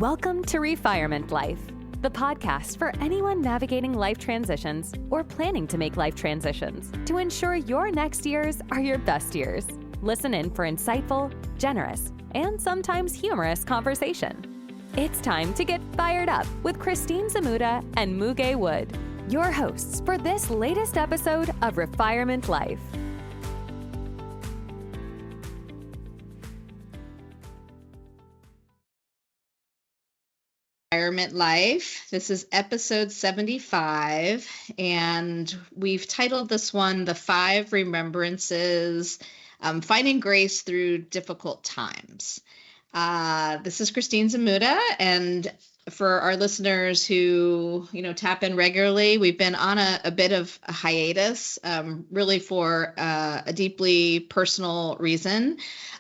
Welcome to Refirement Life, the podcast for anyone navigating life transitions or planning to make life transitions to ensure your next years are your best years. Listen in for insightful, generous, and sometimes humorous conversation. It's time to get fired up with Christine Zamuda and Muge Wood, your hosts for this latest episode of Refirement Life. Refirement Life. This is episode 75, and we've titled this one The Five Remembrances, Finding Grace Through Difficult Times. This is Christine Zamuda, and for our listeners who, tap in regularly, we've been on a bit of a hiatus, really for a deeply personal reason.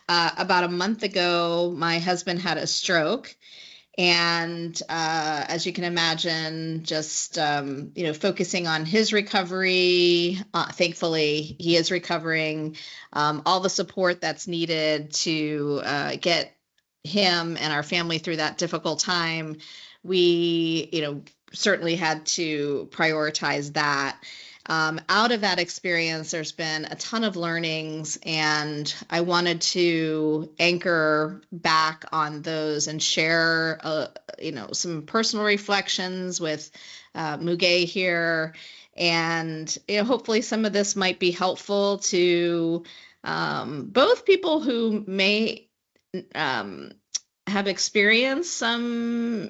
About a month ago, my husband had a stroke. And as you can imagine, just, focusing on his recovery, thankfully, he is recovering, all the support that's needed to get him and our family through that difficult time. We, certainly had to prioritize that. Out of that experience, there's been a ton of learnings, and I wanted to anchor back on those and share, some personal reflections with Muge here. And, hopefully some of this might be helpful to both people who may have experienced some,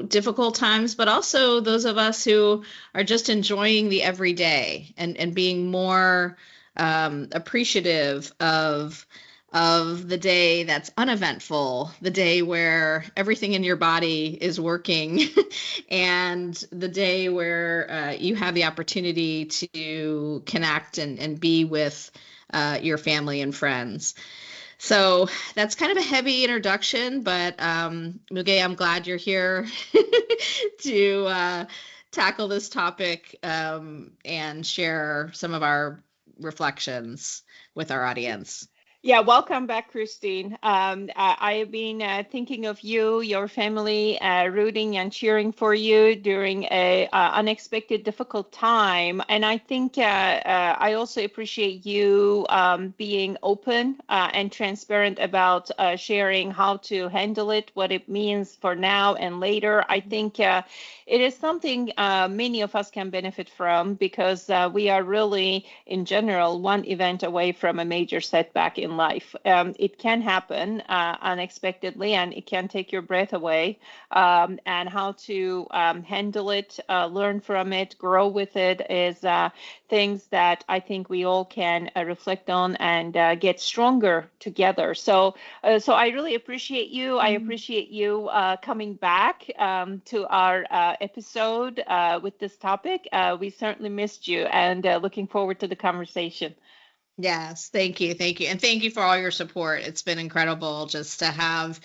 difficult times, but also those of us who are just enjoying the everyday and being more appreciative of the day that's uneventful, the day where everything in your body is working, and the day where you have the opportunity to connect and be with your family and friends. So that's kind of a heavy introduction, but Muge, I'm glad you're here to tackle this topic and share some of our reflections with our audience. Yeah, welcome back, Christine. I have been thinking of you, your family, rooting and cheering for you during a unexpected, difficult time. And I think I also appreciate you being open and transparent about sharing how to handle it, what it means for now and later. I think it is something many of us can benefit from, because we are really, in general, one event away from a major setback in life. It can happen unexpectedly, and it can take your breath away. And how to handle it, learn from it, grow with it is things that I think we all can reflect on and get stronger together. So I really appreciate you. I appreciate you coming back to our episode with this topic. We certainly missed you, and looking forward to the conversation. Yes, thank you. And thank you for all your support. It's been incredible just to have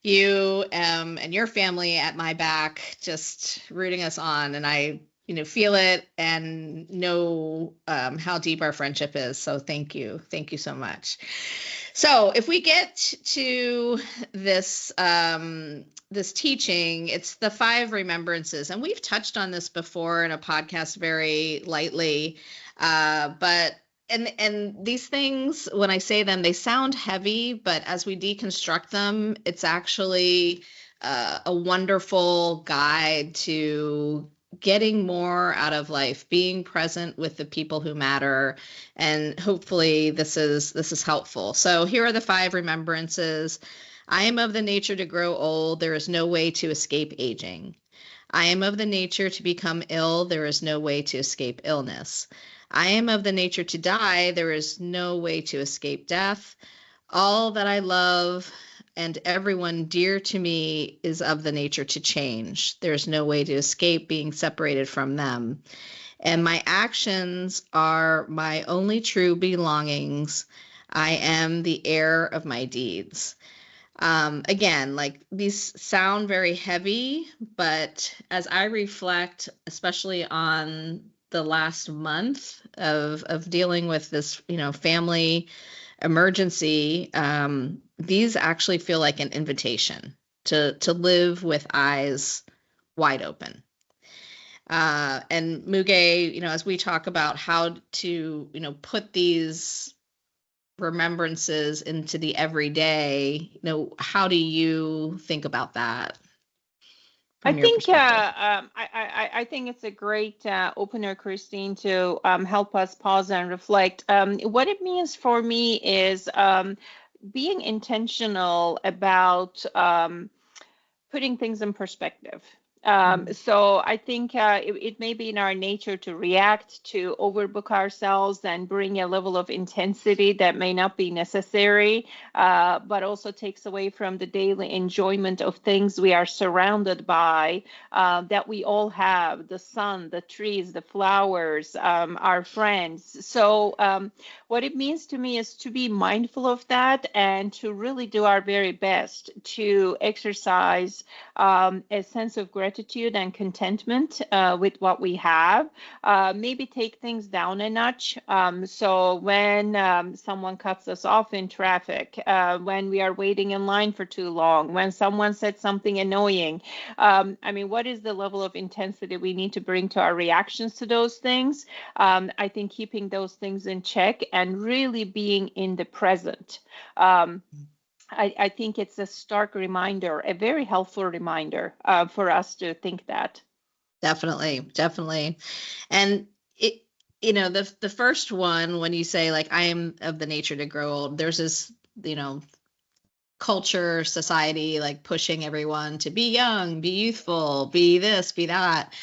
you and your family at my back, just rooting us on. And I, feel it and know how deep our friendship is. So thank you. Thank you so much. So if we get to this, this teaching, it's the Five Remembrances. And we've touched on this before in a podcast very lightly, but And these things, when I say them, they sound heavy, but as we deconstruct them, it's actually a wonderful guide to getting more out of life, being present with the people who matter, and hopefully this is helpful. So here are the five remembrances. I am of the nature to grow old. There is no way to escape aging. I am of the nature to become ill. There is no way to escape illness. I am of the nature to die. There is no way to escape death. All that I love and everyone dear to me is of the nature to change. There is no way to escape being separated from them. And my actions are my only true belongings. I am the heir of my deeds. Again, like these sound very heavy, but as I reflect, especially on the last month of dealing with this, family emergency, these actually feel like an invitation to live with eyes wide open. And Muge, as we talk about how to, put these remembrances into the everyday, how do you think about that I from your think perspective? I think it's a great opener, Christine, to help us pause and reflect. What it means for me is being intentional about putting things in perspective. So I think it may be in our nature to react, to overbook ourselves and bring a level of intensity that may not be necessary, but also takes away from the daily enjoyment of things we are surrounded by, that we all have: the sun, the trees, the flowers, our friends. So what it means to me is to be mindful of that and to really do our very best to exercise a sense of gratitude and contentment with what we have. Maybe take things down a notch. So when someone cuts us off in traffic, when we are waiting in line for too long, when someone said something annoying, what is the level of intensity we need to bring to our reactions to those things? I think keeping those things in check and really being in the present. I think it's a stark reminder, a very helpful reminder for us to think that. Definitely. And the first one, when you say like, I am of the nature to grow old, there's this, culture, society, like pushing everyone to be young, be youthful, be this, be that.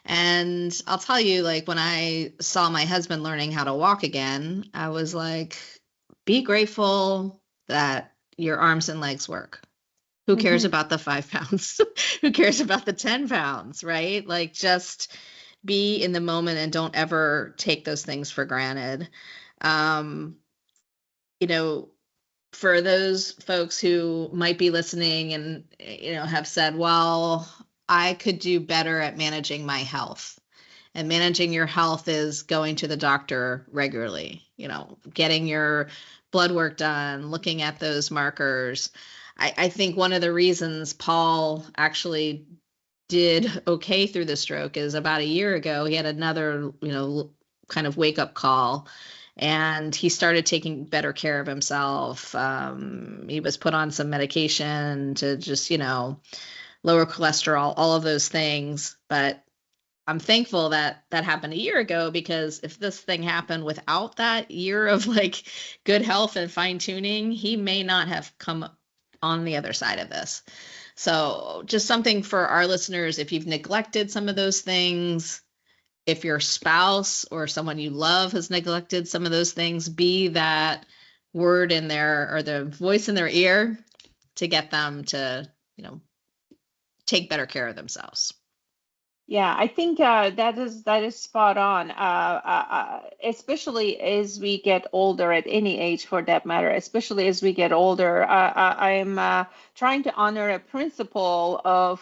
And I'll tell you, like, when I saw my husband learning how to walk again, I was like, be grateful that your arms and legs work. Who cares about the 5 pounds? Who cares about the 10 pounds, right? Like, just be in the moment and don't ever take those things for granted. You know, for those folks who might be listening and, have said, well, I could do better at managing my health. And managing your health is going to the doctor regularly, getting your blood work done, looking at those markers. I think one of the reasons Paul actually did okay through the stroke is about a year ago, he had another, kind of wake up call, and he started taking better care of himself. He was put on some medication to just, lower cholesterol, all of those things. But I'm thankful that that happened a year ago, because if this thing happened without that year of like good health and fine tuning, he may not have come on the other side of this. So just something for our listeners: if you've neglected some of those things, if your spouse or someone you love has neglected some of those things, be that word in there or the voice in their ear to get them to, take better care of themselves. Yeah, I think that is spot on. Especially as we get older, at any age for that matter. Especially as we get older, I'm trying to honor a principle of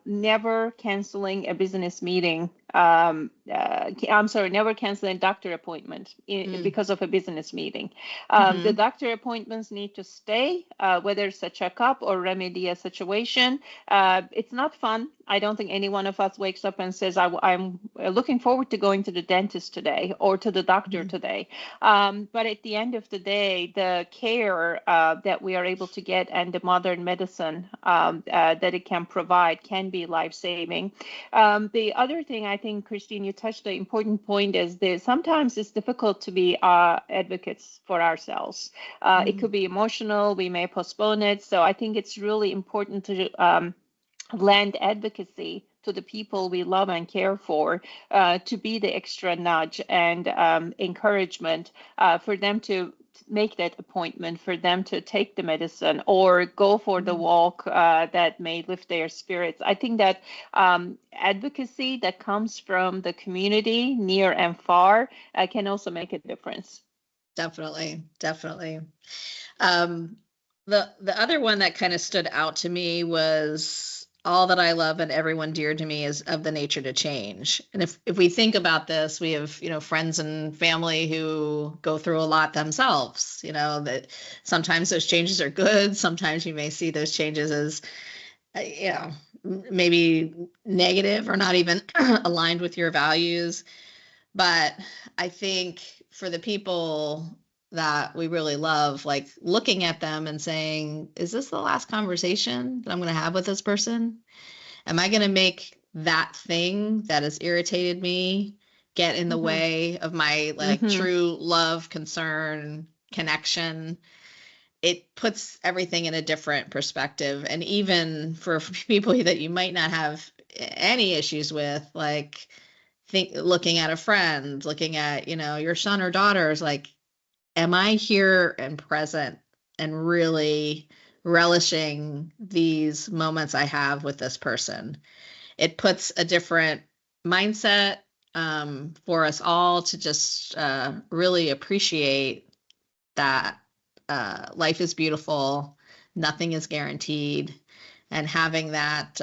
never canceling a business meeting. I'm sorry, never canceling a doctor appointment because of a business meeting. The doctor appointments need to stay, whether it's a checkup or remedy a situation. It's not fun. I don't think any one of us wakes up and says, I'm looking forward to going to the dentist today or to the doctor today. But at the end of the day, the care that we are able to get and the modern medicine that it can provide can be life-saving. The other thing, I think, Christine, you touched the important point, is that sometimes it's difficult to be advocates for ourselves. It could be emotional. We may postpone it. So I think it's really important to lend advocacy to the people we love and care for, to be the extra nudge and encouragement for them to make that appointment, for them to take the medicine or go for the walk that may lift their spirits. I think that advocacy that comes from the community, near and far, can also make a difference. Definitely. The other one that kind of stood out to me was, all that I love and everyone dear to me is of the nature to change. And if we think about this, we have, friends and family who go through a lot themselves, that sometimes those changes are good. Sometimes you may see those changes as you know, maybe negative or not even aligned with your values. But I think for the people that we really love, like looking at them and saying, is this the last conversation that I'm going to have with this person? Am I going to make that thing that has irritated me get in the way of my like true love, concern, connection? It puts everything in a different perspective. And even for people that you might not have any issues with, like looking at a friend, looking at, your son or daughters, like, am I here and present and really relishing these moments I have with this person? It puts a different mindset for us all to just really appreciate that life is beautiful, nothing is guaranteed, and having that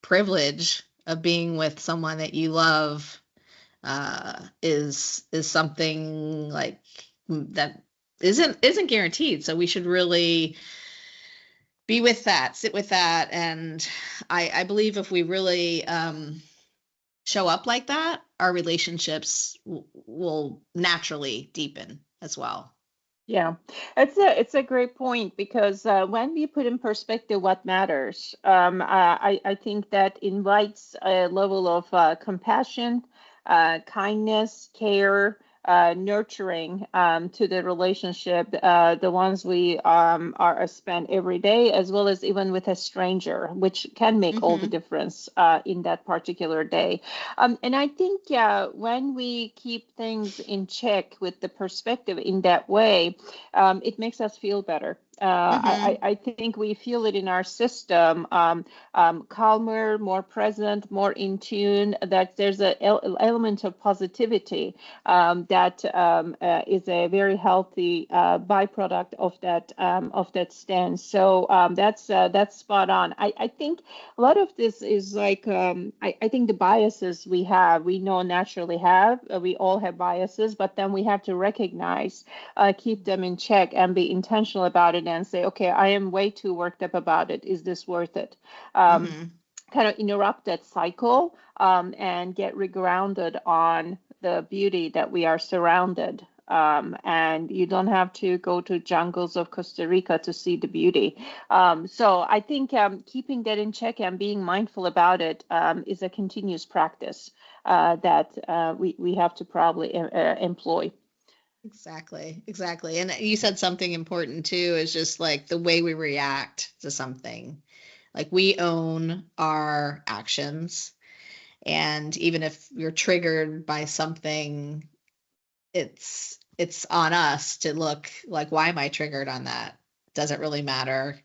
privilege of being with someone that you love is something like that isn't guaranteed. So we should really be with that, sit with that, and I believe if we really show up like that, our relationships will naturally deepen as well. Yeah, it's a great point because when we put in perspective what matters, I think that invites a level of compassion, kindness, care, nurturing to the relationship, the ones we are spent every day, as well as even with a stranger, which can make all the difference in that particular day. And I think when we keep things in check with the perspective in that way, it makes us feel better. I think we feel it in our system, calmer, more present, more in tune, that there's an element of positivity that is a very healthy byproduct of that stance. So that's spot on. I think a lot of this is like, I think the biases we know naturally have, we all have biases, but then we have to recognize, keep them in check and be intentional about it and say, okay, I am way too worked up about it. Is this worth it? Kind of interrupt that cycle and get regrounded on the beauty that we are surrounded. And you don't have to go to jungles of Costa Rica to see the beauty. So I think keeping that in check and being mindful about it is a continuous practice that we have to probably employ. Exactly. And you said something important too, is just like the way we react to something. Like we own our actions. And even if you're triggered by something, it's on us to look like, why am I triggered on that? Does it really matter?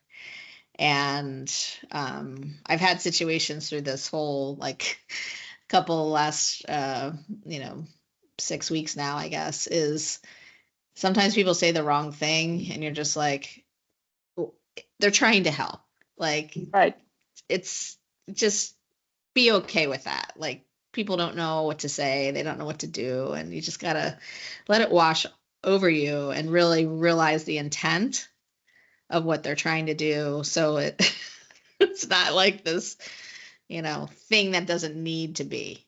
And I've had situations through this whole like couple last 6 weeks now, I guess, is sometimes people say the wrong thing and you're just like, they're trying to help. Like, right. It's just be okay with that. Like, people don't know what to say. They don't know what to do. And you just got to let it wash over you and really realize the intent of what they're trying to do. So it's not like this, thing that doesn't need to be.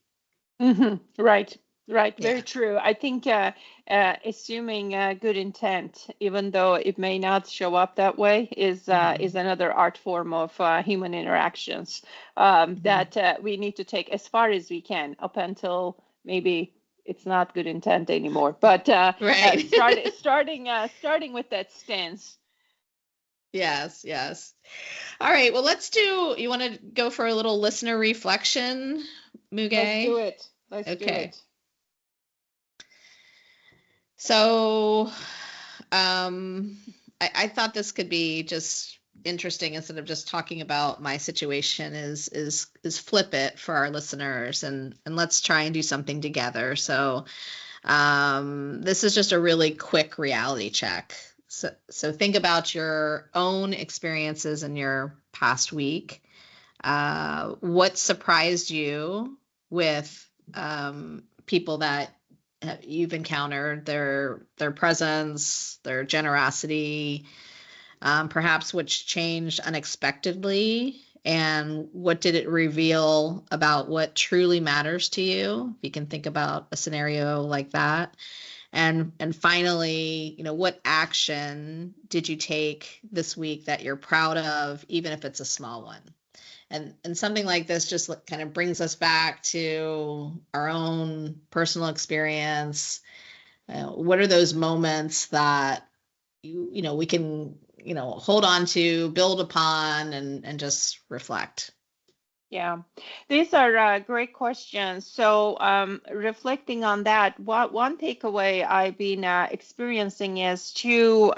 Right. Right, Yeah. very true. I think assuming good intent, even though it may not show up that way, is another art form of human interactions that we need to take as far as we can, up until maybe it's not good intent anymore. But Right. starting with that stance. Yes. All right. Well, you want to go for a little listener reflection, Muge? Let's do it. Let's do it. So, I thought this could be just interesting, instead of just talking about my situation, is flip it for our listeners, and let's try and do something together. So, this is just a really quick reality check. So think about your own experiences in your past week. What surprised you with people that you've encountered, their presence, their generosity, perhaps which changed unexpectedly And what did it reveal about what truly matters to you? If you can think about a scenario like that. And finally, what action did you take this week that you're proud of, even if it's a small one? And something like this just kind of brings us back to our own personal experience. What are those moments that we can hold on to, build upon, and just reflect? Yeah, these are great questions. So, reflecting on that, one takeaway I've been experiencing is to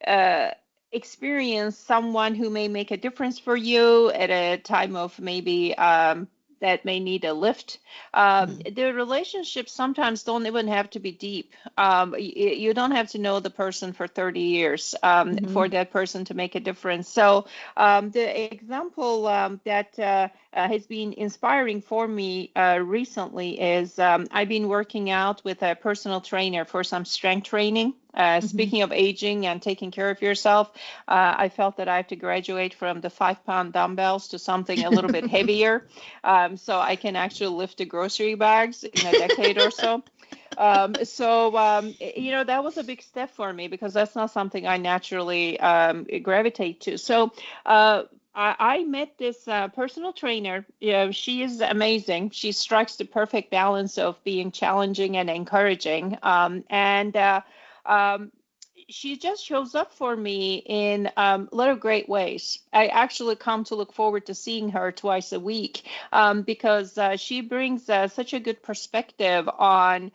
uh, experience someone who may make a difference for you at a time of maybe that may need a lift. The relationships sometimes don't even have to be deep. You don't have to know the person for 30 years for that person to make a difference. So the example that has been inspiring for me recently is I've been working out with a personal trainer for some strength training. Speaking of aging and taking care of yourself, I felt that I have to graduate from the 5-pound dumbbells to something a little bit heavier, so I can actually lift the grocery bags in a decade or so. That was a big step for me because that's not something I naturally gravitate to. So I met this personal trainer. She is amazing. She strikes the perfect balance of being challenging and encouraging. She just shows up for me in a lot of great ways. I actually come to look forward to seeing her twice a week because she brings such a good perspective on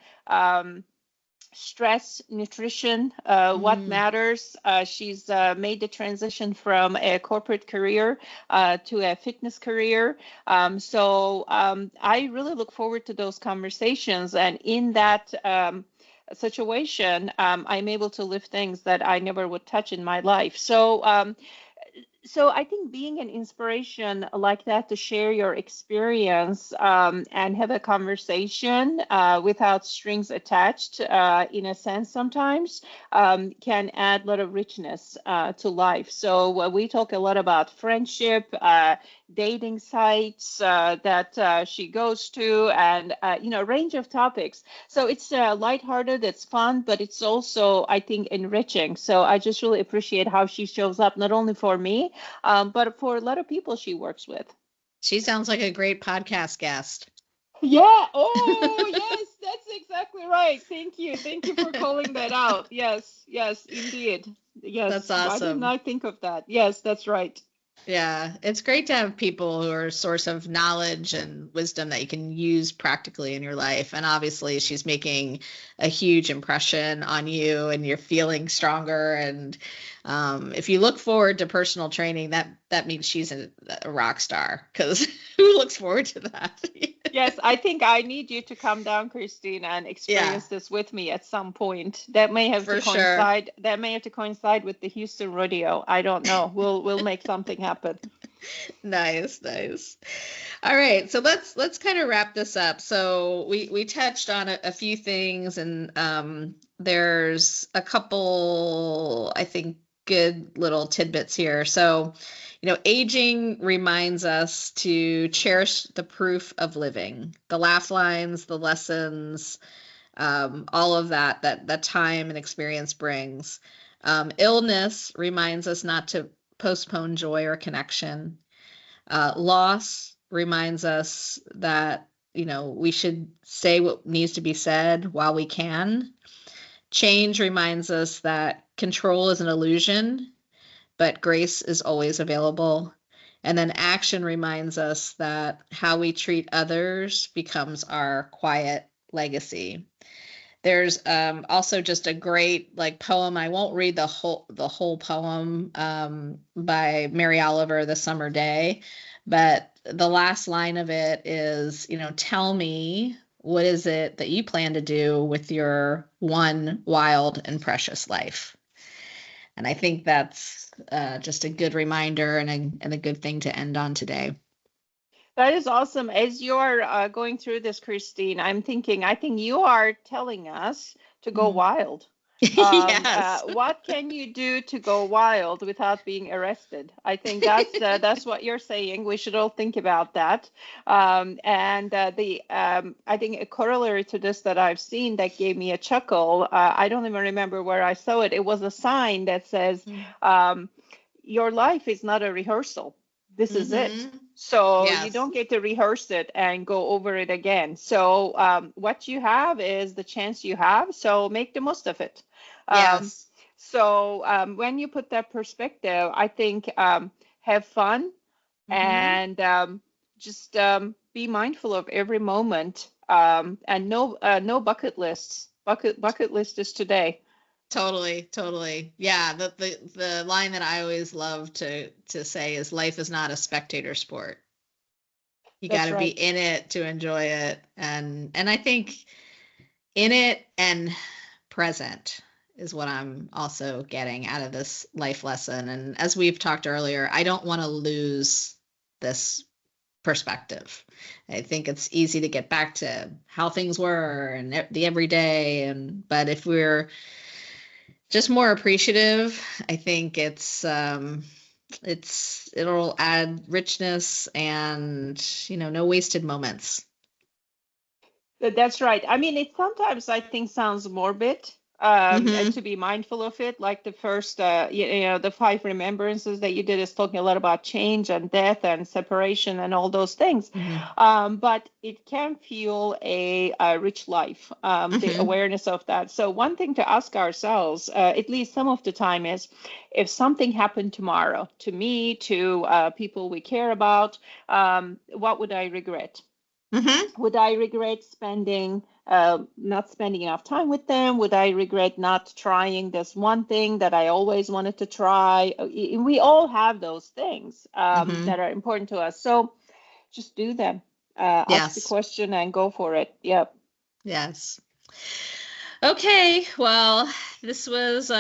stress, nutrition, what matters. She's made the transition from a corporate career to a fitness career. I really look forward to those conversations. And in that situation, I'm able to lift things that I never would touch in my life. So I think being an inspiration like that to share your experience and have a conversation without strings attached, in a sense, sometimes can add a lot of richness to life. So we talk a lot about friendship, dating sites that she goes to, and a range of topics. So it's lighthearted, it's fun, but it's also, I think, enriching. So I just really appreciate how she shows up, not only for me, but for a lot of people she works with. She sounds like a great podcast guest. Yeah. Oh, yes, that's exactly right. Thank you. Thank you for calling that out. Yes, yes, indeed. Yes. That's awesome. Why didn't I think of that? Yes, that's right. Yeah, it's great to have people who are a source of knowledge and wisdom that you can use practically in your life. And obviously, she's making a huge impression on you, and you're feeling stronger. And if you look forward to personal training, that means she's a rock star, because who looks forward to that? Yes, I think I need you to come down, Christine, and experience this with me at some point. That may have to coincide. Sure. That may have to coincide with the Houston rodeo. I don't know. We'll make something happen. Nice. All right, so let's kind of wrap this up. So we touched on a few things, and there's a couple, I think, good little tidbits here. So, aging reminds us to cherish the proof of living, the laugh lines, the lessons, all of that time and experience brings. Illness reminds us not to postpone joy or connection. Loss reminds us that, we should say what needs to be said while we can. Change reminds us that control is an illusion, but grace is always available. And then action reminds us that how we treat others becomes our quiet legacy. There's also just a great poem. I won't read the whole poem by Mary Oliver, The Summer Day, but the last line of it is, tell me, what is it that you plan to do with your one wild and precious life? And I think that's just a good reminder and a good thing to end on today. That is awesome. As you're going through this, Christine, I think you are telling us to go wild. Yes. What can you do to go wild without being arrested? I think that's what you're saying. We should all think about that. I think a corollary to this that I've seen that gave me a chuckle. I don't even remember where I saw it. It was a sign that says, "Your life is not a rehearsal. This is it." So you Yes. don't get to rehearse it and go over it again. So what you have is the chance you have. So make the most of it. Yes. When you put that perspective, I think have fun and just be mindful of every moment. And no bucket lists. Bucket list is today. Totally. Yeah, the line that I always love to say is life is not a spectator sport. You got to be in it to enjoy it, and I think in it and present is what I'm also getting out of this life lesson. And as we've talked earlier, I don't want to lose this perspective. I think it's easy to get back to how things were and the everyday, but if we're just more appreciative, I think it'll add richness and, no wasted moments. That's right. I mean, it sometimes I think sounds morbid to be mindful of it. Like the first, the Five Remembrances that you did is talking a lot about change and death and separation and all those things. But it can fuel a rich life, the awareness of that. So one thing to ask ourselves, at least some of the time, is if something happened tomorrow to me, to people we care about, what would I regret? Would I regret not spending enough time with them? Would I regret not trying this one thing that I always wanted to try? We all have those things that are important to us. So just do them. Ask the question and go for it. Yep. Yes. Okay, well, this was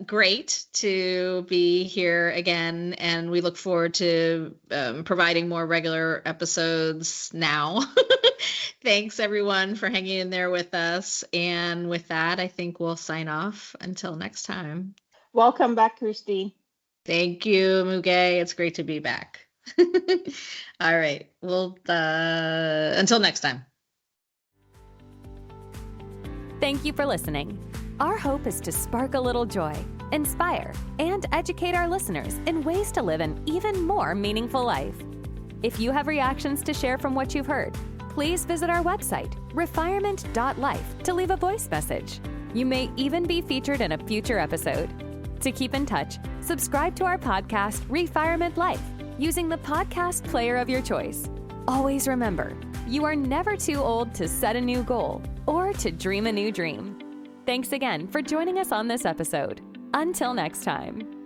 great to be here again, and we look forward to providing more regular episodes now. Thanks, everyone, for hanging in there with us. And with that, I think we'll sign off until next time. Welcome back, Christine. Thank you, Muge. It's great to be back. All right. Well, until next time. Thank you for listening. Our hope is to spark a little joy, inspire, and educate our listeners in ways to live an even more meaningful life. If you have reactions to share from what you've heard, please visit our website, refirement.life, to leave a voice message. You may even be featured in a future episode. To keep in touch, subscribe to our podcast, Refirement Life, using the podcast player of your choice. Always remember, you are never too old to set a new goal or to dream a new dream. Thanks again for joining us on this episode. Until next time.